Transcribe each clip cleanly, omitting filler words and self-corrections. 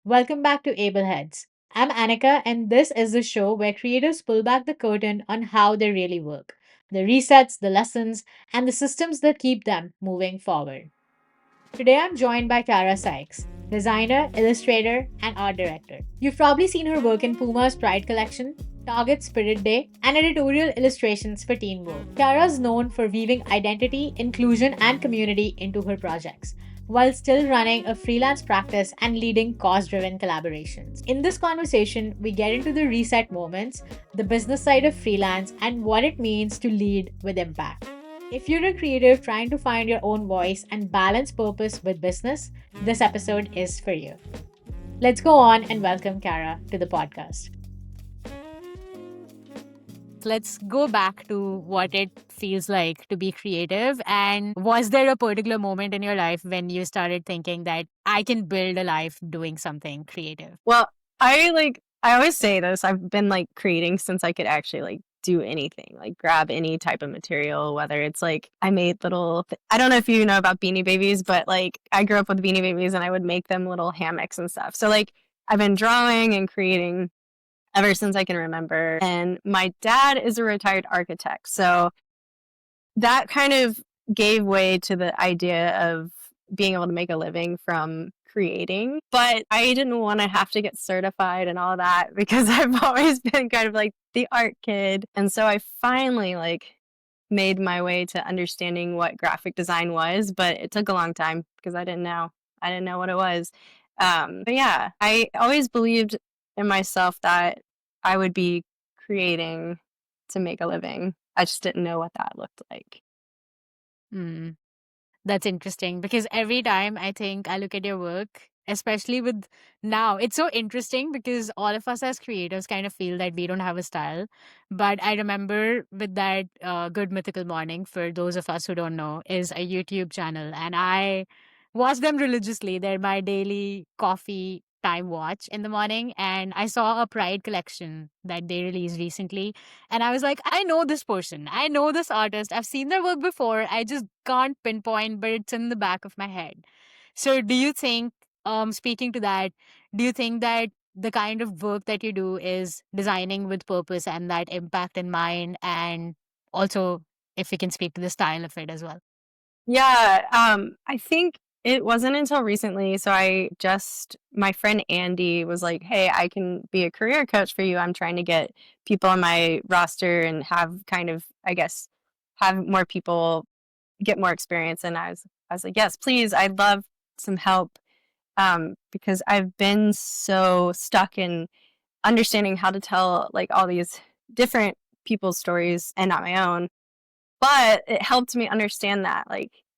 Welcome back to Able Heads. I'm Anika, and this is the show where creators pull back the curtain on how they really work, the resets, the lessons, and the systems that keep them moving forward. Today I'm joined by Carra Sykes, designer, illustrator, and art director. You've probably seen her work in Puma's Pride collection, Target Spirit Day, and editorial illustrations for Teen Vogue. Kara's known for weaving identity, inclusion, and community into her projects, while still running a freelance practice and leading cause driven collaborations. In this conversation, we get into the reset moments, the business side of freelance, and what it means to lead with impact. If you're a creative trying to find your own voice and balance purpose with business, this episode is for you. Let's go on and welcome Kara to the podcast. Let's go back to what it feels like to be creative. And was there a particular moment in your life when you started thinking that I can build a life doing something creative? Well, I always say this. I've been creating since I could actually do anything, grab any type of material, whether it's I made I don't know if you know about Beanie Babies, but I grew up with Beanie Babies and I would make them little hammocks and stuff. So I've been drawing and creating ever since I can remember. And my dad is a retired architect. So that kind of gave way to the idea of being able to make a living from creating. But I didn't want to have to get certified and all that because I've always been kind of the art kid. And so I finally made my way to understanding what graphic design was, but it took a long time because I didn't know. I didn't know what it was. But yeah, I always believed in myself that I would be creating to make a living. I just didn't know what that looked like. Hmm. That's interesting because every time I think I look at your work, especially with now, it's so interesting because all of us as creators kind of feel that we don't have a style. But I remember with that Good Mythical Morning, for those of us who don't know, is a YouTube channel. And I watch them religiously. They're my daily coffee time watch in the morning. And I saw a Pride collection that they released recently. And I was like, I know this person. I know this artist. I've seen their work before. I just can't pinpoint, but it's in the back of my head. So do you think, speaking to that, do you think that the kind of work that you do is designing with purpose and that impact in mind? And also, if we can speak to the style of it as well. Yeah, I think it wasn't until recently. So my friend Andy was like, "Hey, I can be a career coach for you. I'm trying to get people on my roster and have kind of, I guess, have more people get more experience." And I was like, "Yes, please. I'd love some help." Because I've been so stuck in understanding how to tell all these different people's stories and not my own. But it helped me understand that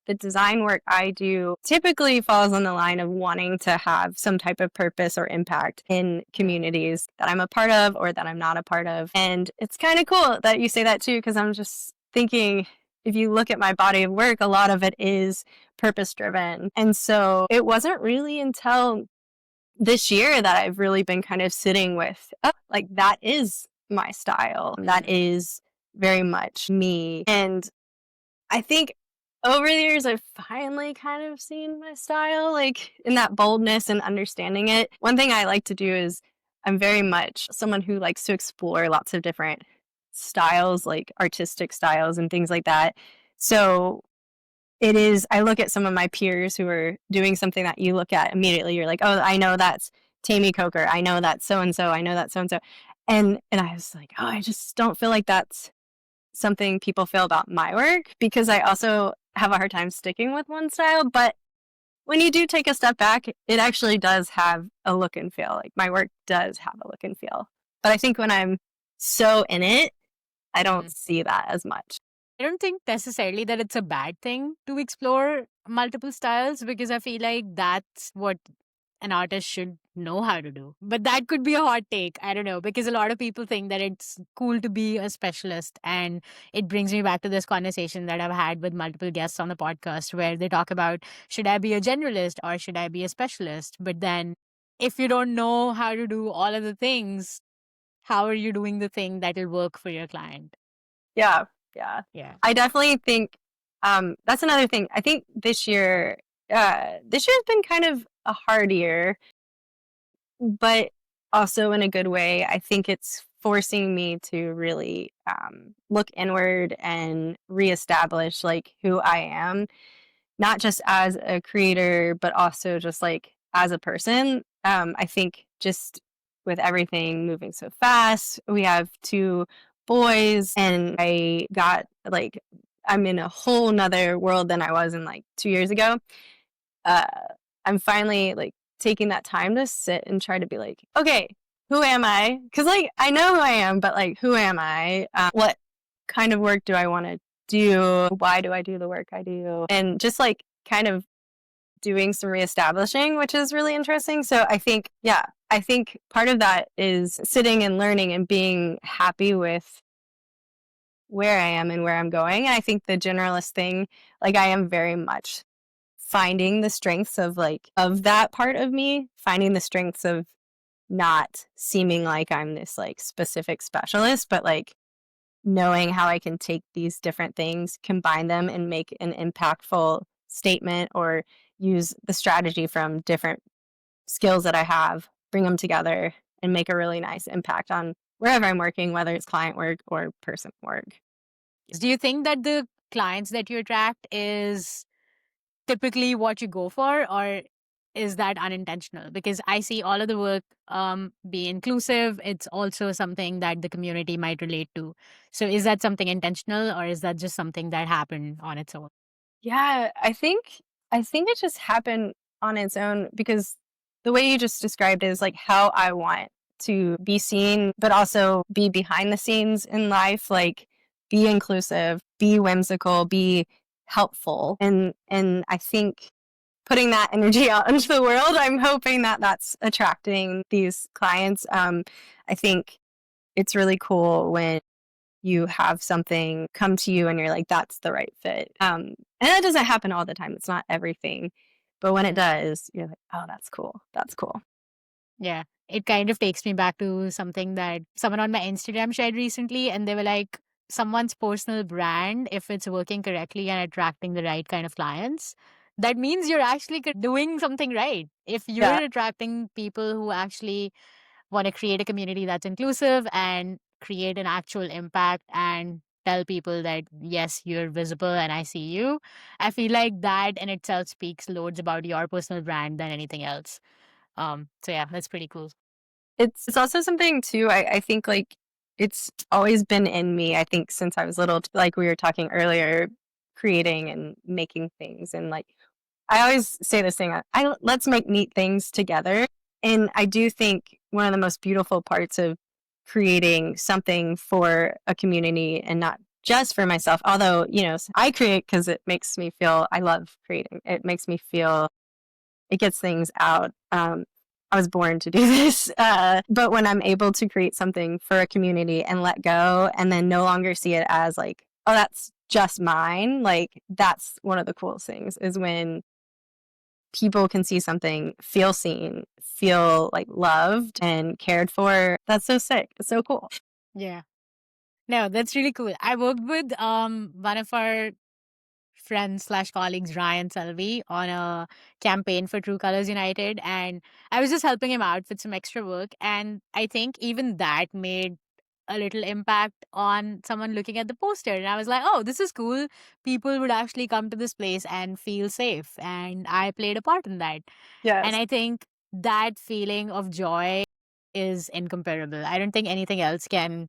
the design work I do typically falls on the line of wanting to have some type of purpose or impact in communities that I'm a part of or that I'm not a part of. And it's kind of cool that you say that too, because I'm just thinking if you look at my body of work, a lot of it is purpose driven. And so it wasn't really until this year that I've really been kind of sitting with, oh, that is my style. That is very much me. And I think over the years, I've finally kind of seen my style, in that boldness and understanding it. One thing I like to do is I'm very much someone who likes to explore lots of different styles, like artistic styles and things like that. So I look at some of my peers who are doing something that you look at immediately. You're like, oh, I know that's Tammy Coker. I know that's so and so. I know that's so and so. And I was like, oh, I just don't feel like that's something people feel about my work because I also have a hard time sticking with one style. But when you do take a step back, it actually does have a look and feel. My work does have a look and feel. But I think when I'm so in it, I don't see that as much. I don't think necessarily that it's a bad thing to explore multiple styles because I feel like that's what an artist should know how to do. But that could be a hot take. I don't know, because a lot of people think that it's cool to be a specialist. And it brings me back to this conversation that I've had with multiple guests on the podcast where they talk about should I be a generalist or should I be a specialist? But then if you don't know how to do all of the things, how are you doing the thing that will work for your client? Yeah, yeah. Yeah. I definitely think that's another thing. I think this year has been kind of a hard year. but also in a good way. I think it's forcing me to really look inward and reestablish like who I am, not just as a creator, but also just like as a person. I think just with everything moving so fast, we have two boys, and I got like, I'm in a whole nother world than I was in like 2 years ago. uh, I'm finally like taking that time to sit and try to be like, okay, who am I? Because like I know who I am, but like who am I? What kind of work do I want to do? Why do I do the work I do? And just like kind of doing some reestablishing, which is really interesting. So I think, yeah, I think part of that is sitting and learning and being happy with where I am and where I'm going. And I think the generalist thing, like I am very much finding the strengths of like of that part of me, finding the strengths of not seeming like I'm this like specific specialist, but like knowing how I can take these different things, combine them and make an impactful statement, or use the strategy from different skills that I have, bring them together and make a really nice impact on wherever I'm working, whether it's client work or person work. Do you think that the clients that you attract is typically what you go for, or is that unintentional? Because I see all of the work be inclusive. It's also something that the community might relate to. So is that something intentional, or is that just something that happened on its own? Yeah, I think it just happened on its own because the way you just described it is like how I want to be seen, but also be behind the scenes in life, like be inclusive, be whimsical, be helpful. And I think putting that energy out into the world, I'm hoping that that's attracting these clients. I think it's really cool when you have something come to you and you're like, that's the right fit. And that doesn't happen all the time. It's not everything. But when it does, you're like, oh, that's cool. That's cool. Yeah. It kind of takes me back to something that someone on my Instagram shared recently, and they were like, someone's personal brand, if it's working correctly and attracting the right kind of clients, that means you're actually doing something right. If you're Yeah. attracting people who actually want to create a community that's inclusive and create an actual impact and tell people that, yes, you're visible and I see you, I feel like that in itself speaks loads about your personal brand than anything else. So yeah, that's pretty cool. It's also something too, I think like it's always been in me, I think, since I was little, like we were talking earlier, creating and making things. And like, I always say this thing, let's make neat things together. And I do think one of the most beautiful parts of creating something for a community and not just for myself, although, I create because it makes me feel, I love creating. It makes me feel, it gets things out. I was born to do this. But when I'm able to create something for a community and let go and then no longer see it as like, oh, that's just mine, like that's one of the coolest things is when people can see something, feel seen, feel like loved and cared for. That's so sick. It's so cool. Yeah. No, that's really cool. I worked with one of our friend slash colleagues, Ryan Selvey, on a campaign for True Colors United. And I was just helping him out with some extra work. And I think even that made a little impact on someone looking at the poster. And I was like, oh, this is cool. People would actually come to this place and feel safe. And I played a part in that. And Yes. I think that feeling of joy is incomparable. I don't think anything else can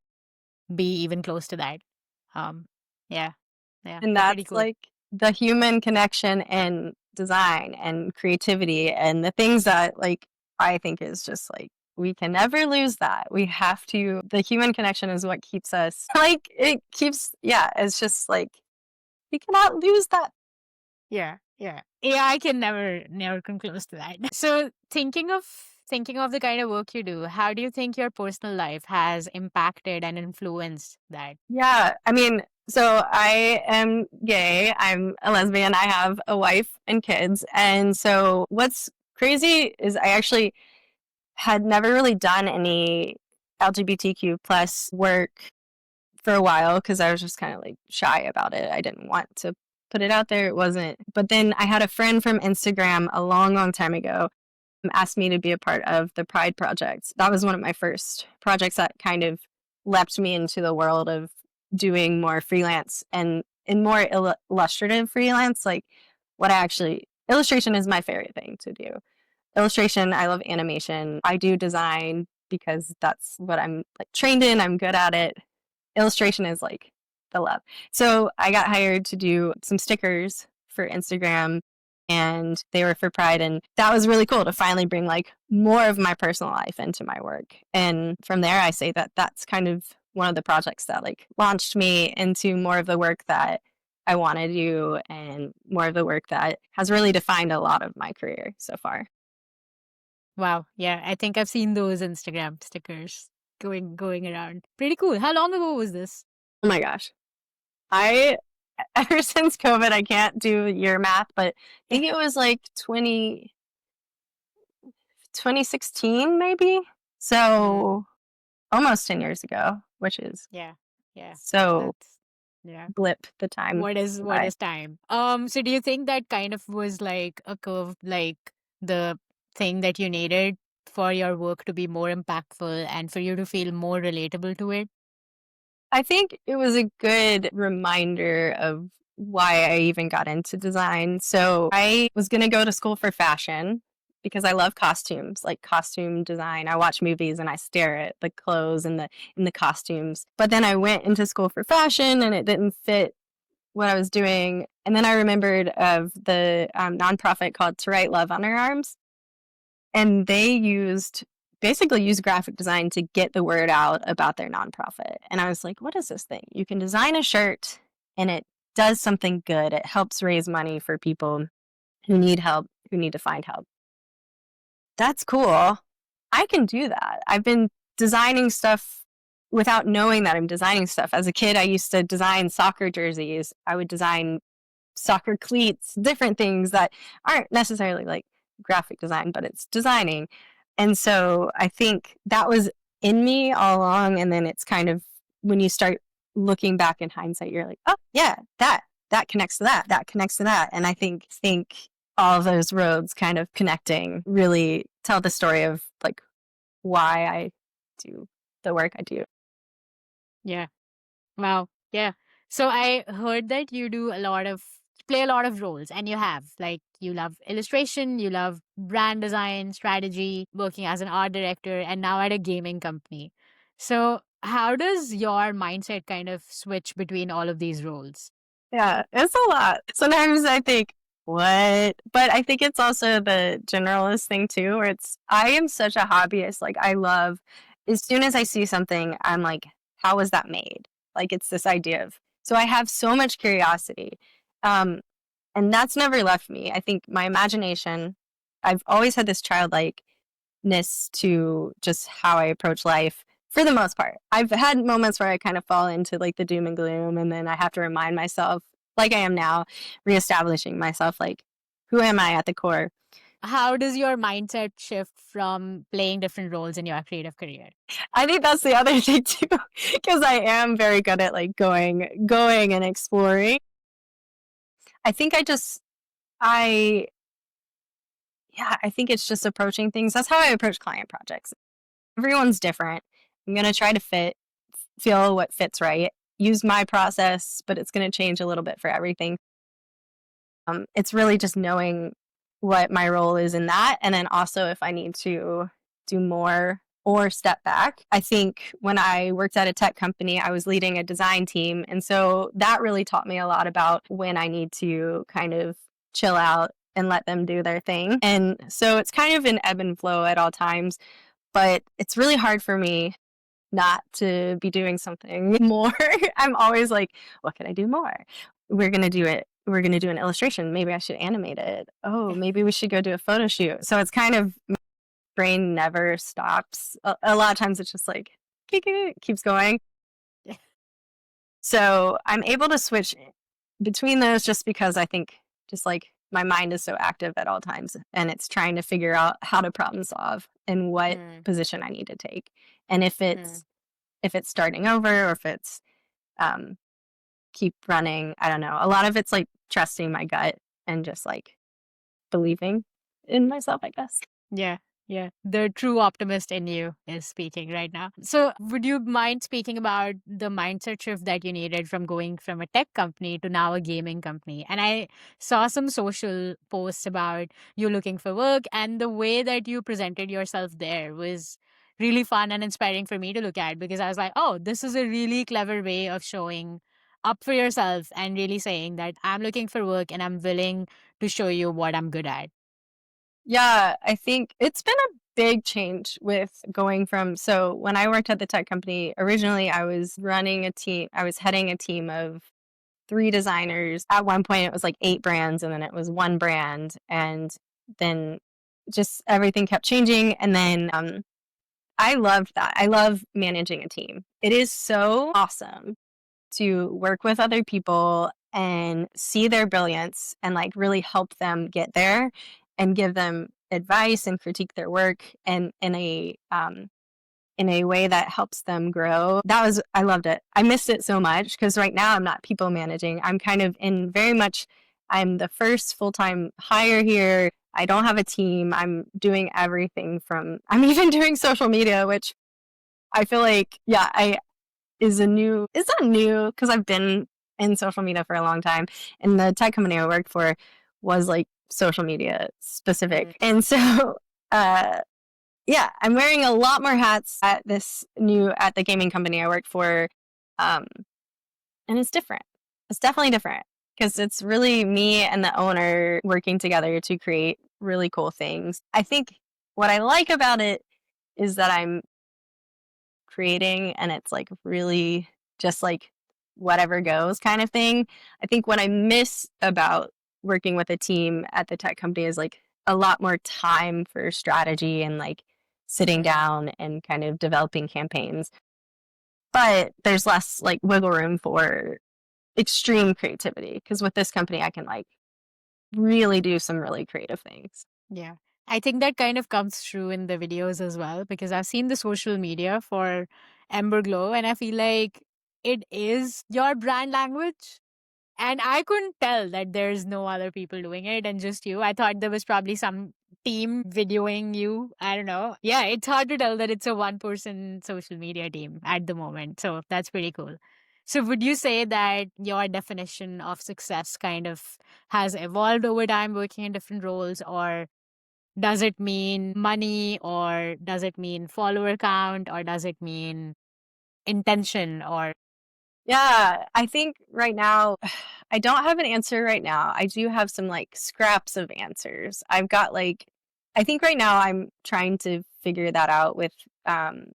be even close to that. Um, yeah, yeah, And that's pretty that's cool. like the human connection and design and creativity and the things that like I think is just like we can never lose that. We have to, the human connection is what keeps us like it keeps, yeah, it's just like we cannot lose that. Yeah, yeah. AI can never come close to that. So thinking of the kind of work you do, how do you think your personal life has impacted and influenced that? Yeah, I mean, so I am gay. I'm a lesbian. I have a wife and kids. And so what's crazy is I actually had never really done any LGBTQ plus work for a while because I was just kind of like shy about it. I didn't want to put it out there. It wasn't. But then I had a friend from Instagram a long, long time ago asked me to be a part of the Pride project. That was one of my first projects that kind of leapt me into the world of doing more freelance and in more illustrative freelance. Like what I actually, illustration is my favorite thing to do. Illustration, I love animation. I do design because that's what I'm like trained in. I'm good at it. Illustration is like the love. So I got hired to do some stickers for Instagram and they were for Pride. And that was really cool to finally bring like more of my personal life into my work. And from there, I say that that's kind of one of the projects that like launched me into more of the work that I want to do and more of the work that has really defined a lot of my career so far. Wow. Yeah, I think I've seen those Instagram stickers going around. Pretty cool. How long ago was this? Oh my gosh. I ever since COVID, I can't do year math, but I think it was like 2016 maybe. Mm, So almost 10 years ago, which is yeah. Yeah. so That's yeah. blip the time What by. is time? So do you think that kind of was like a curve, like the thing that you needed for your work to be more impactful and for you to feel more relatable to it? I think it was a good reminder of why I even got into design. So I was going to go to school for fashion because I love costumes, like costume design. I watch movies and I stare at the clothes and the costumes. But then I went into school for fashion and it didn't fit what I was doing. And then I remembered of the nonprofit called To Write Love on Our Arms, and they basically used graphic design to get the word out about their nonprofit. And I was like, what is this thing? You can design a shirt and it does something good. It helps raise money for people who need help, who need to find help. That's cool. I can do that. I've been designing stuff without knowing that I'm designing stuff. As a kid, I used to design soccer jerseys. I would design soccer cleats, different things that aren't necessarily like graphic design, but it's designing. And so I think that was in me all along. And then it's kind of when you start looking back in hindsight, you're like, oh yeah, that connects to that, that connects to that. And I think all of those roads kind of connecting really tell the story of like why I do the work I do. Yeah. Wow. Yeah. So I heard that you play a lot of roles and you have like you love illustration, you love brand design, strategy, working as an art director and now at a gaming company. So how does your mindset kind of switch between all of these roles? Yeah, it's a lot. Sometimes I think, what? But I think it's also the generalist thing too, where I am such a hobbyist. Like, I love, as soon as I see something, I'm like, how was that made? Like, it's this idea of, so I have so much curiosity. Um, and that's never left me. I think my imagination, I've always had this childlike to just how I approach life for the most part. I've had moments where I kind of fall into like the doom and gloom, and then I have to remind myself, like I am now, reestablishing myself, like, who am I at the core? How does your mindset shift from playing different roles in your creative career? I think that's the other thing too, because I am very good at like going and exploring. I think I, yeah, I think it's just approaching things. That's how I approach client projects. Everyone's different. I'm going to try to feel what fits right, use my process, but it's going to change a little bit for everything. It's really just knowing what my role is in that. And then also if I need to do more or step back. I think when I worked at a tech company, I was leading a design team. And so that really taught me a lot about when I need to kind of chill out and let them do their thing. And so it's kind of an ebb and flow at all times, but it's really hard for me not to be doing something more. I'm always like, what can I do more? We're going to do it. We're going to do an illustration. Maybe I should animate it. Oh, maybe we should go do a photo shoot. So it's kind of, my brain never stops. A lot of times it's just like, keeps going. So I'm able to switch between those just because I think just like my mind is so active at all times and it's trying to figure out how to problem solve and what Mm, position I need to take. And mm. if it's starting over or if it's um, keep running, I don't know. A lot of it's like trusting my gut and just like believing in myself, I guess. Yeah, yeah. The true optimist in you is speaking right now. So, would you mind speaking about the mindset shift that you needed from going from a tech company to now a gaming company? And I saw some social posts about you looking for work, and the way that you presented yourself there was really fun and inspiring for me to look at, because I was like, oh, this is a really clever way of showing up for yourself and really saying that I'm looking for work and I'm willing to show you what I'm good at. Yeah, I think it's been a big change with going from so when I worked at the tech company, originally I was running a team, I was heading a team of 3 designers. At one point it was like 8 brands and then it was 1 brand and then just everything kept changing and then I loved that. I love managing a team. It is so awesome to work with other people and see their brilliance and like really help them get there and give them advice and critique their work and in a way that helps them grow. That was I loved it. I missed it so much because right now I'm not people managing. I'm kind of in very much I'm the first full-time hire here. I don't have a team. I'm doing everything from I'm even doing social media, which I feel like yeah, I is a new it's not new because I've been in social media for a long time. And the tech company I worked for was like social media Mm. specific. And so uh yeah, I'm wearing a lot more hats at this new at the gaming company I work for. Um and it's different. It's definitely different because it's really me and the owner working together to create really cool things. I think what I like about it is that I'm creating and it's like really just like whatever goes kind of thing. I think what I miss about working with a team at the tech company is like a lot more time for strategy and like sitting Mm. down and kind of developing campaigns. But there's less like wiggle room for extreme creativity because with this company I can like really do some really creative things. Yeah. I think that kind of comes through in the videos as well, because I've seen the social media for Ember Glow and I feel like it is your brand language. And I couldn't tell that there's no other people doing it and just you. I thought there was probably some team videoing you. I don't know. Yeah, it's hard to tell that it's a one person social media team at the moment. So that's pretty cool. So, would you say that your definition of success kind of has evolved over time working in different roles, or does it mean money, or does it mean follower count, or does it mean intention, or Yeah, I think right now, I don't have an answer right now. I do have some like scraps of answers. I've got like, I think right now I'm trying to figure that out with um,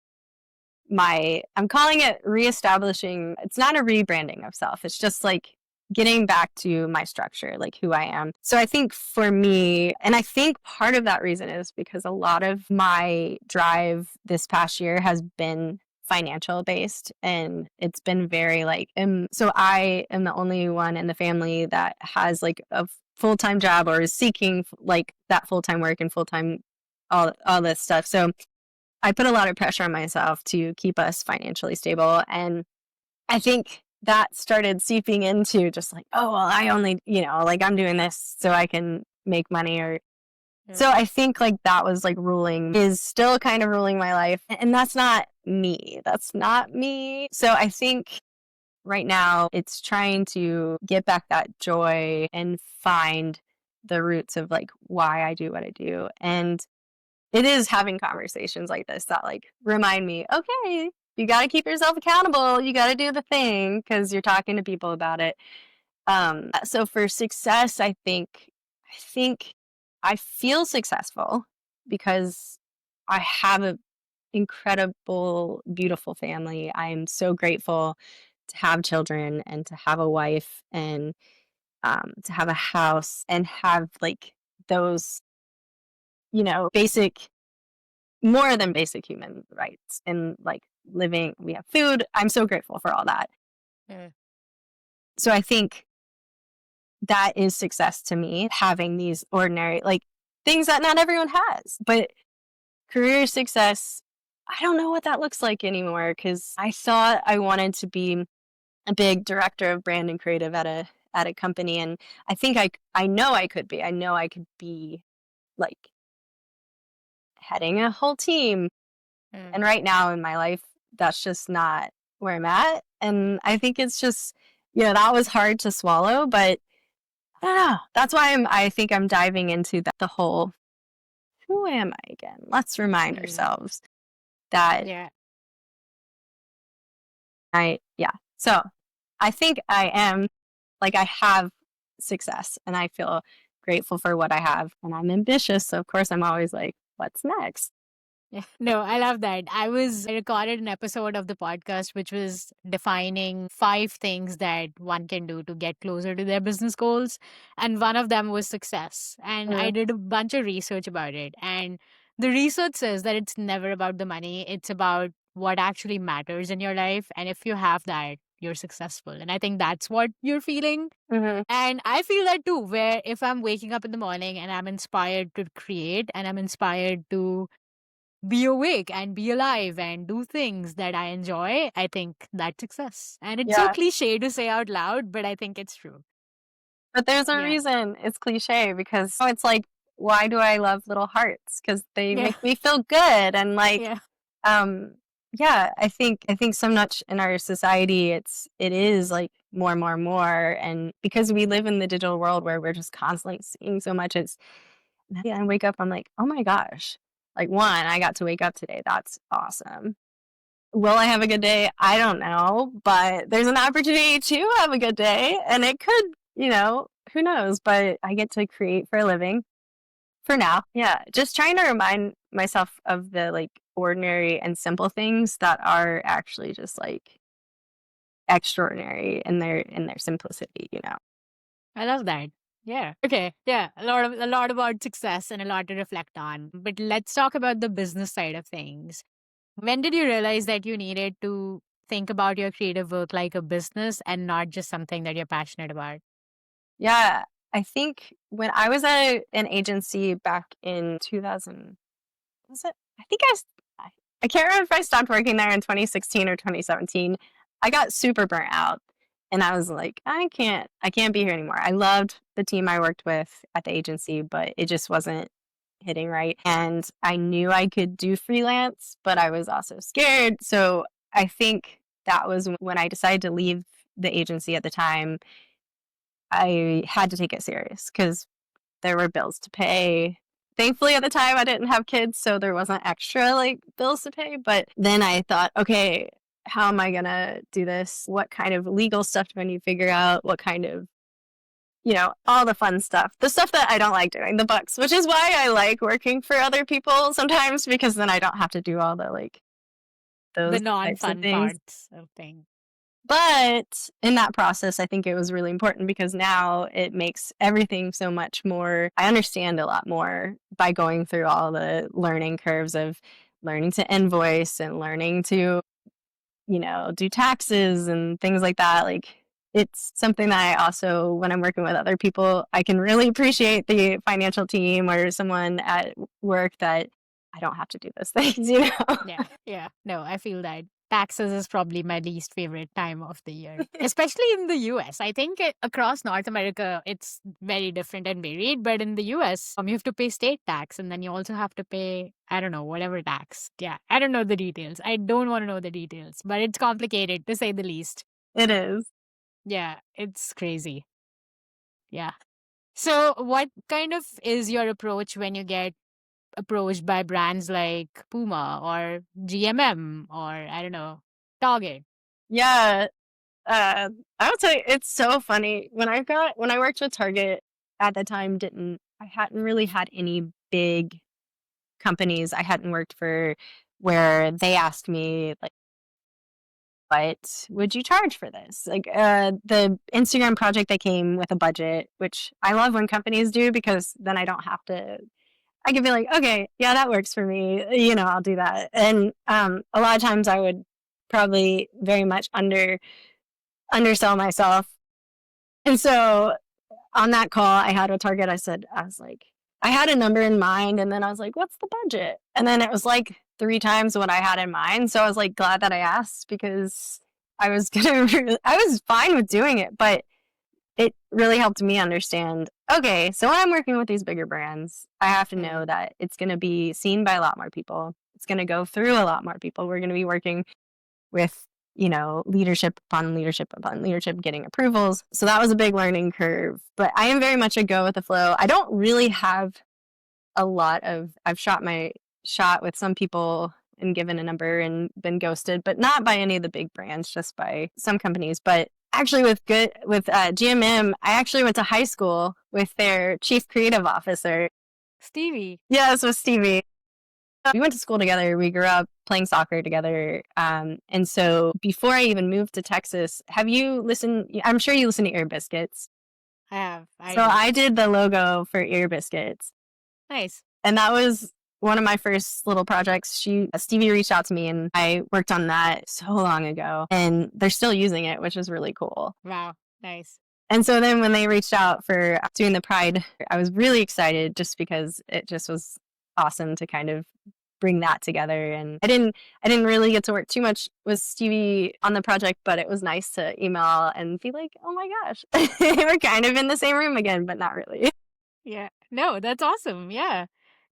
I'm calling it reestablishing, it's not a rebranding of self. It's just like getting back to my structure, like who I am. So I think for me, and I think part of that reason is because a lot of my drive this past year has been financial based and it's been very like so I am the only one in the family that has like a full-time job or is seeking like that full-time work and full-time all this stuff. So I put a lot of pressure on myself to keep us financially stable. And I think that started seeping into just like, oh, well, I only, like I'm doing this so I can make money or yeah. so I think like that was like is still kind of ruling my life. And that's not me. That's not me. So I think right now it's trying to get back that joy and find the roots of like why I do what I do. And it is having conversations like this that like remind me, okay, you got to keep yourself accountable. You got to do the thing because you're talking to people about it. So for success, I think I feel successful because I have an incredible, beautiful family. I'm so grateful to have children and to have a wife and to have a house and have like those, basic more than basic human rights and like living we have food. I'm so grateful for all that. Yeah. So I think that is success to me, having these ordinary like things that not everyone has. But career success, I don't know what that looks like anymore because I thought I wanted to be a big director of brand and creative at a company and I think I know I could be. I know I could be like heading a whole team. Mm. And right now in my life, that's just not where I'm at. And I think it's just, that was hard to swallow, but I don't know. That's why I think I'm diving into the whole, who am I again? Let's remind Mm. ourselves that Yeah. yeah. So I think I am, like, I have success and I feel grateful for what I have. And I'm ambitious. So, of course, I'm always like, what's next? Yeah. No, I love that. I recorded an episode of the podcast which was defining 5 things that one can do to get closer to their business goals. And one of them was success. And I Mm, did a bunch of research about it. And the research says that it's never about the money, it's about what actually matters in your life. And if you have that, you're successful. And I think that's what you're feeling. mhm. And I feel that too, where if I'm waking up in the morning and I'm inspired to create and I'm inspired to be awake and be alive and do things that I enjoy, I think that's success. And it's so Yeah. cliche to say out loud, but I think it's true. But there's a Yeah. reason it's cliche because it's like, why do I love little hearts? Because they Yeah. make me feel good. And like, Yeah. um, yeah, I think so much in our society, it is like more, more, more. And because we live in the digital world where we're just constantly seeing so much, yeah, I wake up, I'm like, oh my gosh. Like, one, I got to wake up today. That's awesome. Will I have a good day? I don't know, but there's an opportunity to have a good day, and it could, who knows? But I get to create for a living for now. Yeah, just trying to remind myself of the like ordinary and simple things that are actually just like extraordinary in their simplicity. I love that. Yeah. Okay. Yeah. A lot about success and a lot to reflect on. But let's talk about the business side of things. When did you realize that you needed to think about your creative work like a business and not just something that you're passionate about? Yeah, I think when I was at an agency back in 2000, was it? I think I can't remember if I stopped working there in 2016 or 2017. I got super burnt out and I was like, I can't be here anymore. I loved the team I worked with at the agency, but it just wasn't hitting right. And I knew I could do freelance, but I was also scared. So I think that was when I decided to leave the agency at the time. I had to take it serious because there were bills to pay. Thankfully, at the time, I didn't have kids, so there wasn't extra like bills to pay. But then I thought, okay, how am I gonna do this? What kind of legal stuff do I need to figure out? What kind of, all the fun stuff, the stuff that I don't like doing, the bucks, which is why I like working for other people sometimes because then I don't have to do all the like The those non types of fun things. parts of things. But in that process, I think it was really important because now it makes everything so much more. I understand a lot more by going through all the learning curves of learning to invoice and learning to, do taxes and things like that. Like, it's something that I also, when I'm working with other people, I can really appreciate the financial team or someone at work that I don't have to do those things. Yeah, yeah. No, I feel that taxes is probably my least favorite time of the year, especially in the US. I think across North America, it's very different and varied. But in the US, you have to pay state tax and then you also have to pay, I don't know, whatever tax. Yeah, I don't know the details. I don't want to know the details, but it's complicated to say the least. It is. Yeah, it's crazy. Yeah. So, what kind of is your approach when you get approached by brands like Puma or GMM or I don't know, Target? Yeah. I will tell you, it's so funny. When I worked with Target at the time, didn't I hadn't really had any big companies. I hadn't worked for where they asked me like, what would you charge for this? Like the Instagram project that came with a budget, which I love when companies do because then I don't have to. I can be like, okay, yeah, that works for me. I'll do that. And a lot of times I would probably very much undersell myself. And so on that call I had with Target, I was like, I had a number in mind and then I was like, what's the budget? And then it was like 3 times what I had in mind. So I was like glad that I asked because I was fine with doing it. But it really helped me understand, okay, so when I'm working with these bigger brands, I have to Mm, know that it's going to be seen by a lot more people. It's going to go through a lot more people. We're going to be working with, leadership upon leadership upon leadership, getting approvals. So that was a big learning curve. But I am very much a go with the flow. I don't really have I've shot my shot with some people and given a number and been ghosted, but not by any of the big brands, just by some companies. But actually, with GMM, I actually went to high school with their chief creative officer. Stevie. Yes, with Stevie. We went to school together. We grew up playing soccer together. And so before I even moved to Texas, have you listened? I'm sure you listen to Ear Biscuits. I have. I So do. I did the logo for Ear Biscuits. Nice. And that was one of my first little projects. Stevie reached out to me and I worked on that so long ago and they're still using it, which is really cool. Wow. Nice. And so then when they reached out for doing the Pride, I was really excited just because it just was awesome to kind of bring that together. And I didn't really get to work too much with Stevie on the project, but it was nice to email and be like, oh my gosh, we're kind of in the same room again, but not really. Yeah. No, that's awesome. Yeah.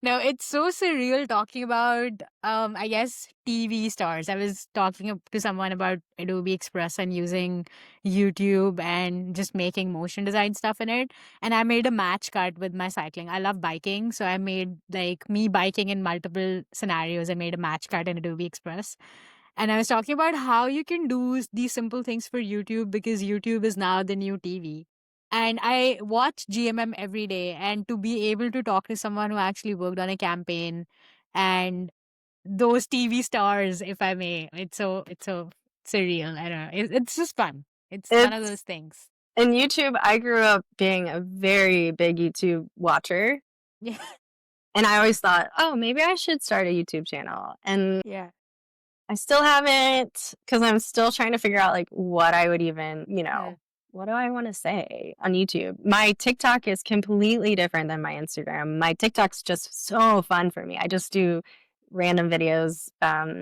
No, it's so surreal talking about I guess TV stars. I was talking to someone about Adobe Express and using YouTube and just making motion design stuff in it. And I made a match cut with my cycling. I love biking, so I made like me biking in multiple scenarios. I made a match cut in Adobe Express. And I was talking about how you can do these simple things for YouTube because YouTube is now the new TV. And I watch GMM every day, and to be able to talk to someone who actually worked on a campaign and those TV stars, if I may, it's so surreal. I don't know. It's just fun. It's one of It's those things. In YouTube, I grew up being a very big YouTube watcher, Yeah. and I always thought, "Oh, maybe I should start a YouTube channel." And Yeah. I still haven't because I'm still trying to figure out, like, what I would even, Uh, what do I wanna say on YouTube? My TikTok is completely different than my Instagram. My TikTok's just so fun for me. I just do random videos.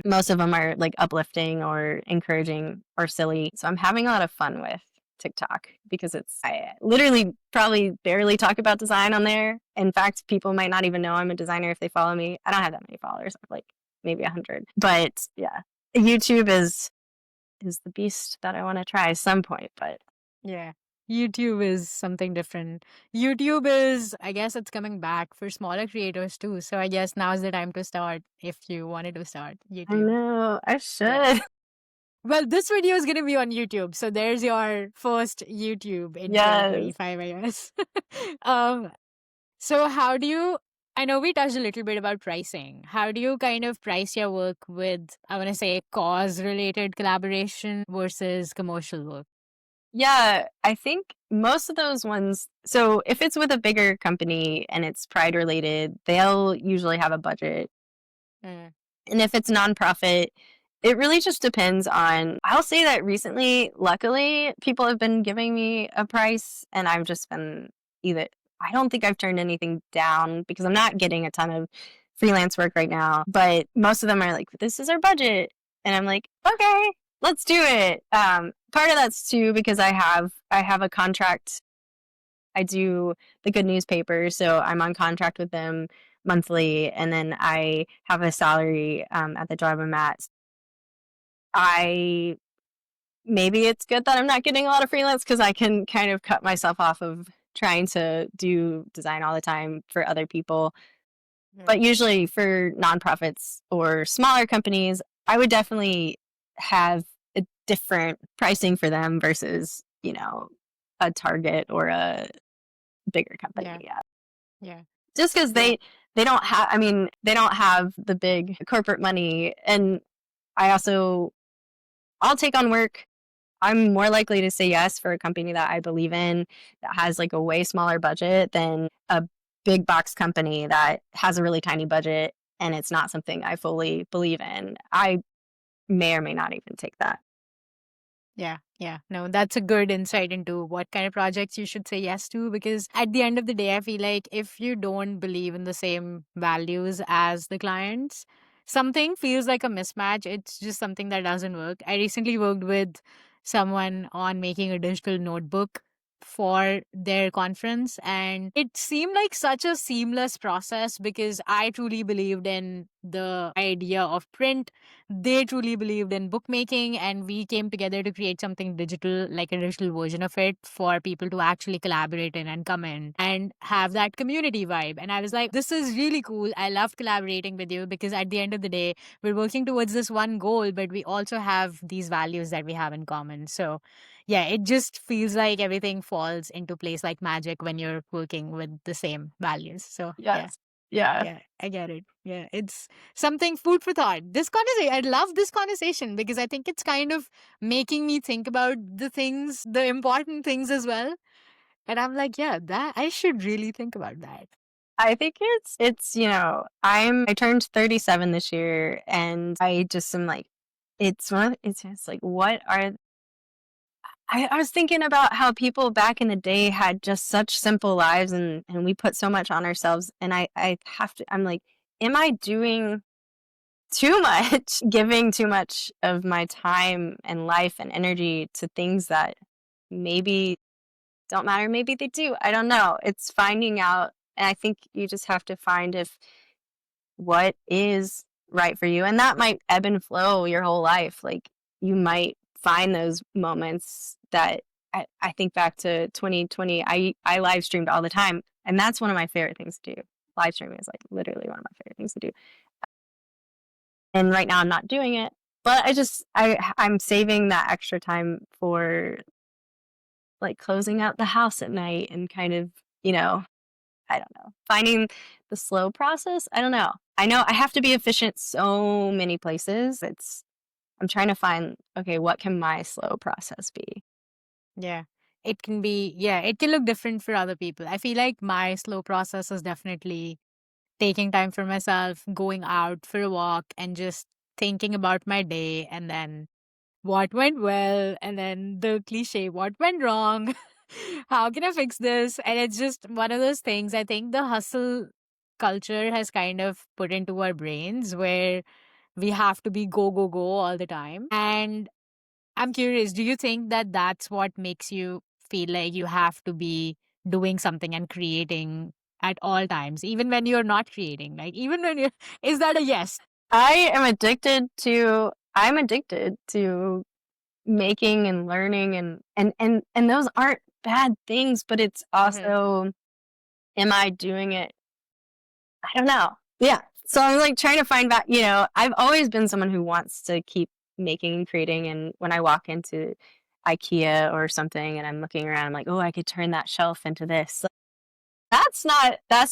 Most of them are, like, uplifting or encouraging or silly, so I'm having a lot of fun with TikTok because I literally probably barely talk about design on there. In fact, people might not even know I'm a designer if they follow me. I don't have that many followers. I have, like, maybe 100. But, yeah, YouTube is the beast that I wanna try at some point, but yeah. YouTube is something different. YouTube is, I guess it's coming back for smaller creators too. So I guess now's the time to start if you wanted to start I YouTube. know, I Yeah. should. Well, this video is going to be on YouTube. So there's your first YouTube in Yes. 2025, I guess. um, so how do you, I know we touched a little bit about pricing. How do you kind of price your work with, I want to say, cause related collaboration versus commercial work? Yeah, I think most of those ones, so if it's with a bigger company and it's Pride related, they'll usually have a budget. Mm, And if it's nonprofit, it really just depends on, I'll say that recently, luckily, people have been giving me a price and I've just been either, I don't think I've turned anything down because I'm not getting a ton of freelance work right now, but most of them are like, this is our budget. And I'm like, okay, let's do it. Part of that's too because I have a contract. I do the good newspaper, so I'm on contract with them monthly, and then I have a salary at the job I'm at. I Maybe it's good that I'm not getting a lot of freelance because I can kind of cut myself off of trying to do design all the time for other people. But mm, usually for nonprofits or smaller companies, I would definitely have a different pricing for them versus, a Target or a bigger company. yeah, Yeah. yeah, Just because yeah, they don't have, I mean, they don't have the big corporate money. And I also, I'll take on work. I'm more likely to say yes for a company that I believe in that has like a way smaller budget than a big box company that has a really tiny budget and it's not something I fully believe in. I may or may not even take that. yeah, yeah. No, that's a good insight into what kind of projects you should say yes to because at the end of the day, I feel like if you don't believe in the same values as the clients, something feels like a mismatch. It's just something that doesn't work. I recently worked with someone on making a digital notebook for their conference, and it seemed like such a seamless process because I truly believed in the idea of print. They truly believed in bookmaking, and we came together to create something digital, like a digital version of it for people to actually collaborate in and come in and have that community vibe. And I was like, this is really cool. I love collaborating with you because at the end of the day, we're working towards this one goal, but we also have these values that we have in common. So, yeah, it just feels like everything falls into place like magic when you're working with the same values. So, yeah. Yes. Yeah. Yeah, I get it. Yeah, it's something food for thought. This conversation, I love this conversation because I think it's kind of making me think about the things, the important things as well. And I'm like, yeah, that I should really think about that. I think I turned 37 this year, and I just am like, it's just like, what are I was thinking about how people back in the day had just such simple lives, and we put so much on ourselves, and I'm like, am I doing too much, giving too much of my time and life and energy to things that maybe don't matter, maybe they do. I don't know. It's finding out, and I think you just have to find if what is right for you, and that might ebb and flow your whole life. Like, you might find those moments that I think back to 2020. I live streamed all the time, and that's one of my favorite things to do. Live streaming is like literally one of my favorite things to do. And right now I'm not doing it, but I'm saving that extra time for like closing out the house at night and kind of, you know, I don't know, finding the slow process. I don't know. I know I have to be efficient so many places. I'm trying to find, okay, what can my slow process be? Yeah. It can be, yeah, it can look different for other people. I feel like my slow process is definitely taking time for myself, going out for a walk, and just thinking about my day, and then what went well, and then the cliche, what went wrong, how can I fix this? And it's just one of those things. I think the hustle culture has kind of put into our brains where we have to be go, go, go all the time. And I'm curious, do you think that that's what makes you feel like you have to be doing something and creating at all times, even when you're not creating? Like, even when you're, is that a yes? I'm addicted to making and learning, and those aren't bad things, but it's Hmm. also, am I doing it? I don't know. Yeah. So I'm like trying to find back, I've always been someone who wants to keep making and creating. And when I walk into IKEA or something and I'm looking around, I'm like, oh, I could turn that shelf into this. That's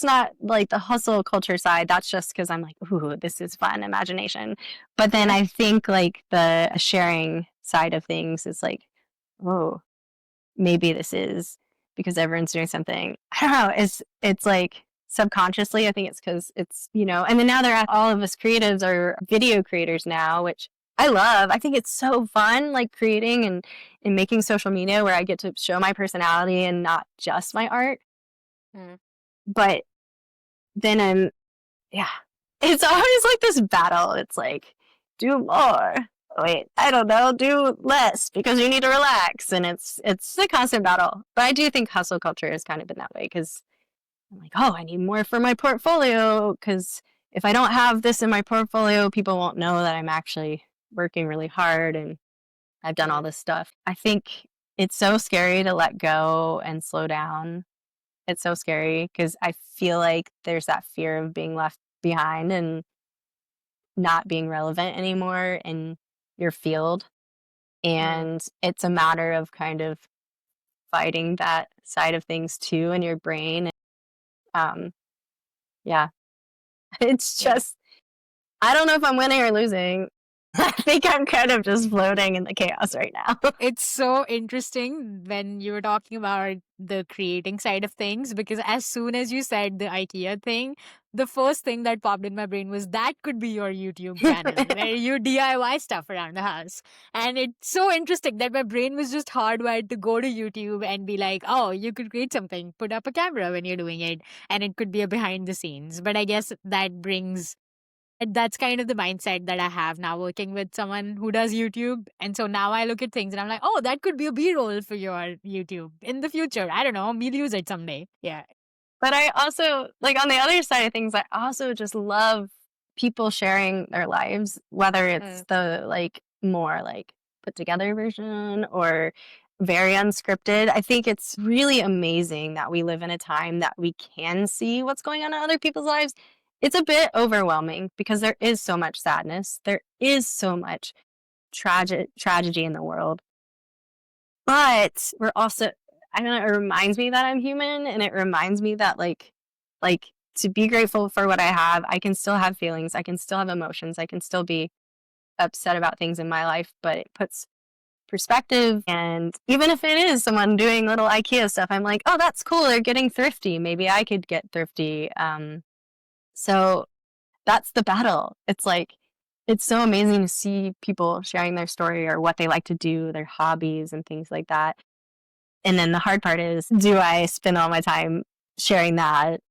not like the hustle culture side. That's just because I'm like, ooh, this is fun, imagination. But then Yeah. I think like the sharing side of things is like, oh, maybe this is because everyone's doing something. I don't know. It's like subconsciously, I think it's because and then now all of us creatives are video creators now, which I love. I think it's so fun, like creating and making social media where I get to show my personality and not just my art. Mm. But then yeah, it's always like this battle. It's like, do more. Wait, I don't know, do less because you need to relax. And it's a constant battle. But I do think hustle culture has kind of been that way because I'm like, oh, I need more for my portfolio. Because if I don't have this in my portfolio, people won't know that I'm actually working really hard and I've done all Mm. this stuff. I think it's so scary to let go and slow down. It's so scary because I feel like there's that fear of being left behind and not being relevant anymore in your field. Mm. And it's a matter of kind of fighting that side of things too in your brain. Um, yeah, it's Yeah. just, I don't know if I'm winning or losing. I think I'm kind of just floating in the chaos right now. It's so interesting when you were talking about the creating side of things because as soon as you said the IKEA thing, the first thing that popped in my brain was that could be your YouTube channel where you DIY stuff around the house. And it's so interesting that my brain was just hardwired to go to YouTube and be like, oh, you could create something, put up a camera when you're doing it, and it could be a behind the scenes. But I guess that brings And that's kind of the mindset that I have now working with someone who does YouTube. And so now I look at things and I'm like, oh, that could be a B roll for your YouTube in the future. I don't know. We'll use it someday. Yeah. But I also, like, on the other side of things, I also just love people sharing their lives, whether it's Mm. the, like, more, like, put together version or very unscripted. I think it's really amazing that we live in a time that we can see what's going on in other people's lives. It's a bit overwhelming because there is so much sadness. There is so much tragedy in the world. But we're also, I don't know, it reminds me that I'm human, and it reminds me that, like, to be grateful for what I have, I can still have feelings, I can still have emotions, I can still be upset about things in my life, but it puts perspective, and even if it is someone doing little IKEA stuff, I'm like, "Oh, that's cool, they're getting thrifty, maybe I could get thrifty." So that's the battle. It's like, it's so amazing to see people sharing their story or what they like to do, their hobbies and things like that. And then the hard part is, do I spend all my time sharing that,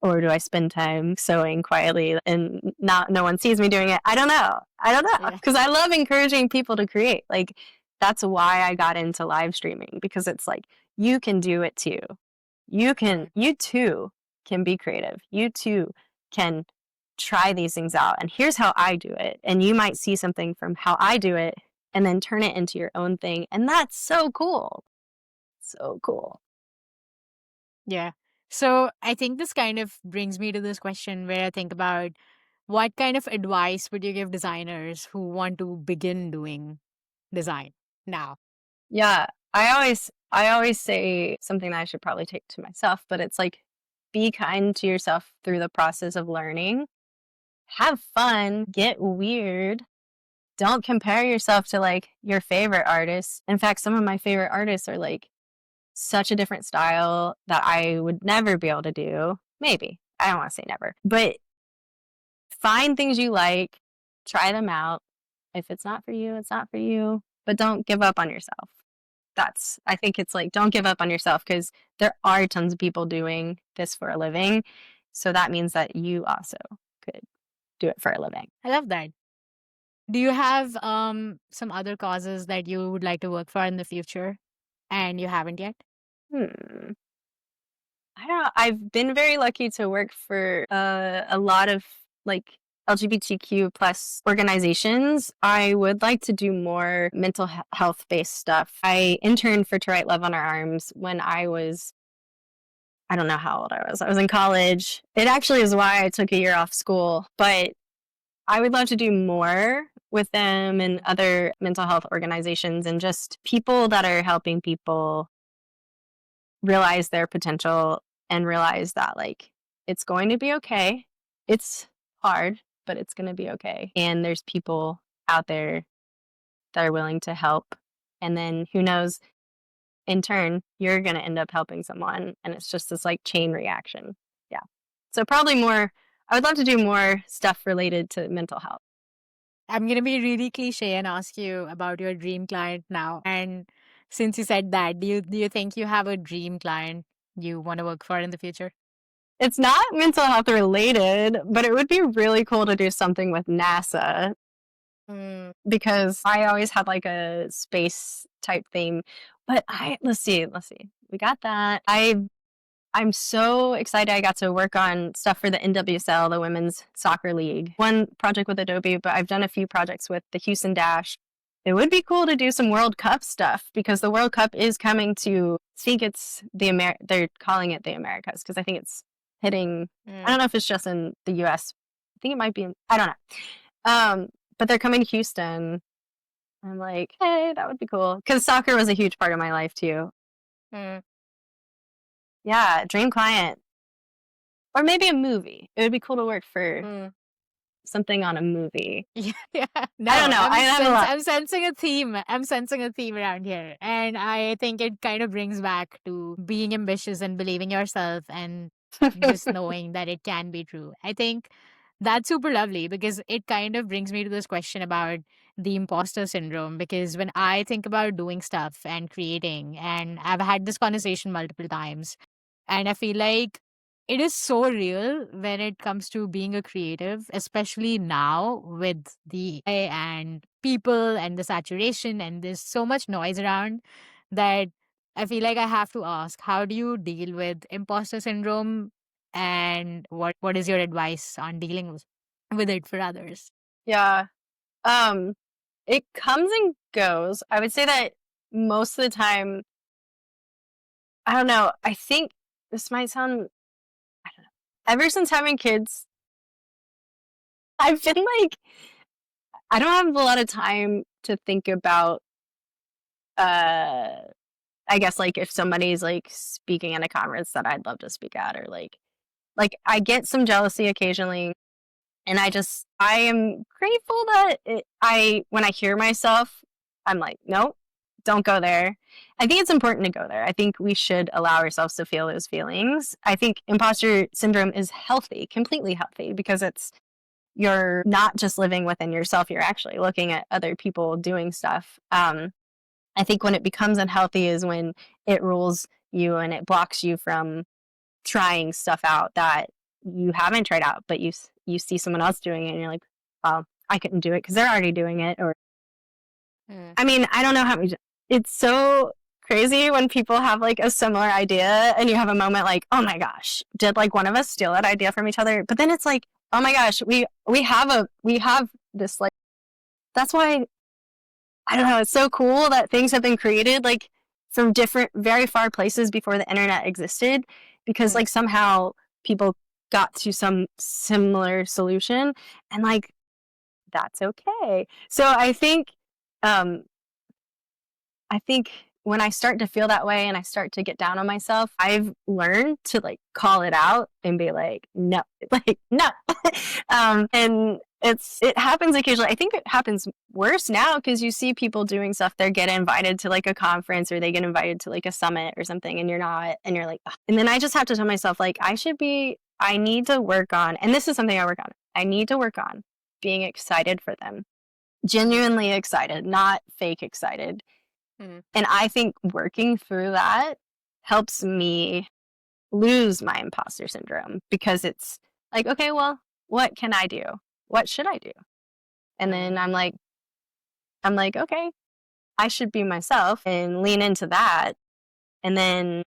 or do I spend time sewing quietly and not no one sees me doing it? I don't know. I don't know, Yeah. because I love encouraging people to create. Like, that's why I got into live streaming, because it's like, you can do it too. Mm. You too can be creative. You too can try these things out. And here's how I do it. And you might see something from how I do it and then turn it into your own thing. And that's so cool. So cool. Yeah. So I think this kind of brings me to this question where I think about what kind of advice would you give designers who want to begin doing design now? Yeah, I always say something that I should probably take to myself, but it's like, be kind to yourself through the process of learning. Have fun, get weird. Don't compare yourself to like your favorite artists. In fact, some of my favorite artists are like such a different style that I would never be able to do. Maybe. I don't want to say never. But find things you like, try them out. If it's not for you, it's not for you. But don't give up on yourself. That's, I think it's like, don't give up on yourself, because there are tons of people doing this for a living. So that means that you also could do it for a living. I love that. Do you have some other causes that you would like to work for in the future and you haven't yet? Hmm. I don't know. I've been very lucky to work for a lot of like LGBTQ plus organizations. I would like to do more mental health based stuff. I interned for To Write Love on Our Arms when I was, I don't know how old I was. I was in college. It actually is why I took a year off school, but I would love to do more with them and other mental health organizations and just people that are helping people realize their potential and realize that, like, it's going to be okay. It's hard, but it's going to be okay. And there's people out there that are willing to help. And then who knows, in turn, you're going to end up helping someone. And it's just this like chain reaction. Yeah. So, probably more, I would love to do more stuff related to mental health. I'm going to be really cliche and ask you about your dream client now. And since you said that, do you think you have a dream client you want to work for in the future? It's not mental health related, but it would be really cool to do something with NASA, Mm. because I always had like a space type theme. But let's see. We got that. I'm so excited I got to work on stuff for the NWSL, the Women's Soccer League. One project with Adobe, but I've done a few projects with the Houston Dash. It would be cool to do some World Cup stuff, because the World Cup is coming to, I think it's they're calling it the Americas, because I think it's hitting, I Mm. don't know if it's just in the US. I think it might be I don't know. But they're coming to Houston. I'm like, hey, that would be cool. Because soccer was a huge part of my life too. Mm. Yeah, dream client. Or maybe a movie. It would be cool to work for Mm. something on a movie. Yeah, yeah. I No, don't know. I have a lot. I'm sensing a theme. I'm sensing a theme around here. And I think it kind of brings back to being ambitious and believing yourself and just knowing that it can be true. I think that's super lovely because it kind of brings me to this question about the imposter syndrome. Because when I think about doing stuff and creating, and I've had this conversation multiple times, and I feel like It is so real when it comes to being a creative, especially now with the AI and people and the saturation, and there's so much noise around that I feel like I have to ask, how do you deal with imposter syndrome, and what is your advice on dealing with it for others? Yeah. Um, it comes and goes. I would say that most of the time, I don't know. I think this might sound, I don't know. Ever since having kids, I've been like, I don't have a lot of time to think about, uh, I guess like if somebody's like speaking at a conference that I'd love to speak at, or like I get some jealousy occasionally. And I am grateful that when I hear myself, I'm like, nope, don't go there. I think it's important to go there. I think we should allow ourselves to feel those feelings. I think imposter syndrome is healthy, completely healthy, because you're not just living within yourself, you're actually looking at other people doing stuff. I think when it becomes unhealthy is when it rules you and it blocks you from trying stuff out that you haven't tried out, but you see someone else doing it and you're like, well, I couldn't do it because they're already doing it. Or, Mm. I mean, I don't know how many, it's so crazy when people have like a similar idea and you have a moment like, oh my gosh, did like one of us steal that idea from each other? But then it's like, oh my gosh, we have this like, that's why I don't know. It's so cool that things have been created like from different, very far places before the internet existed, because Mm. like somehow people got to some similar solution, and like that's okay. So um, I think when I start to feel that way and I start to get down on myself, I've learned to like call it out and be like, no, like, no. And it happens occasionally. I think it happens worse now because you see people doing stuff. They get invited to like a conference or they get invited to like a summit or something, and you're not, and you're like, ugh. And then I just have to tell myself, like, I need to work on, and this is something I work on. I need to work on being excited for them, Mm. genuinely excited, not fake excited. Mm. And I think working through that helps me lose my imposter syndrome, because it's like, okay, well, what can I do? What should I do? And then Mm. I'm like, okay, I should be myself and lean into that. And then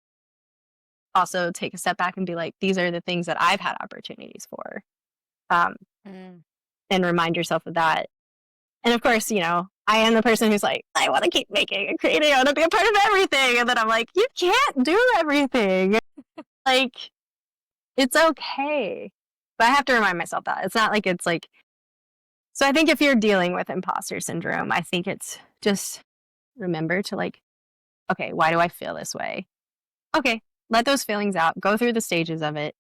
also take a step back and be like, these are the things that I've had opportunities for. Um, Mm. and remind yourself of that. And of course, I am the person who's like, I want to keep making and creating. I want to be a part of everything. And then I'm like, you can't do everything. Like, it's okay. But I have to remind myself that. It's not like it's like, so I think if you're dealing with imposter syndrome, I think it's just remember to like, okay, why do I feel this way? Okay, let those feelings out, go through the stages of it,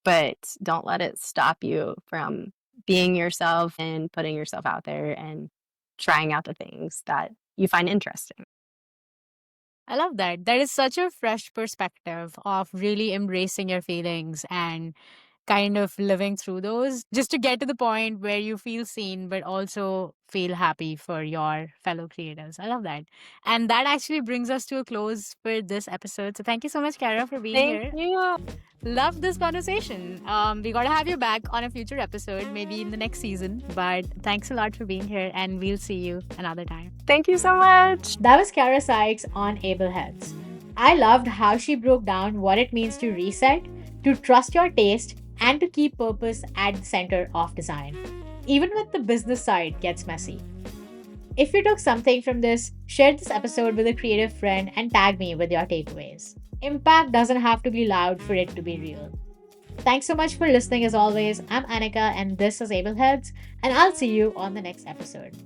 but don't let it stop you from being yourself and putting yourself out there and trying out the things that you find interesting. I love that. That is such a fresh perspective of really embracing your feelings and kind of living through those just to get to the point where you feel seen, but also feel happy for your fellow creators. I love that. And that actually brings us to a close for this episode. So thank you so much, Kara, for being Thank here. you. Love this conversation. We got to have you back on a future episode, maybe in the next season. But thanks a lot for being here, and we'll see you another time. Thank you so much. That was Carra Sykes on Able Heads. I loved how she broke down what it means to reset, to trust your taste, and to keep purpose at the center of design. Even when the business side gets messy. If you took something from this, share this episode with a creative friend and tag me with your takeaways. Impact doesn't have to be loud for it to be real. Thanks so much for listening as always. I'm Anika and this is Able Heads, and I'll see you on the next episode.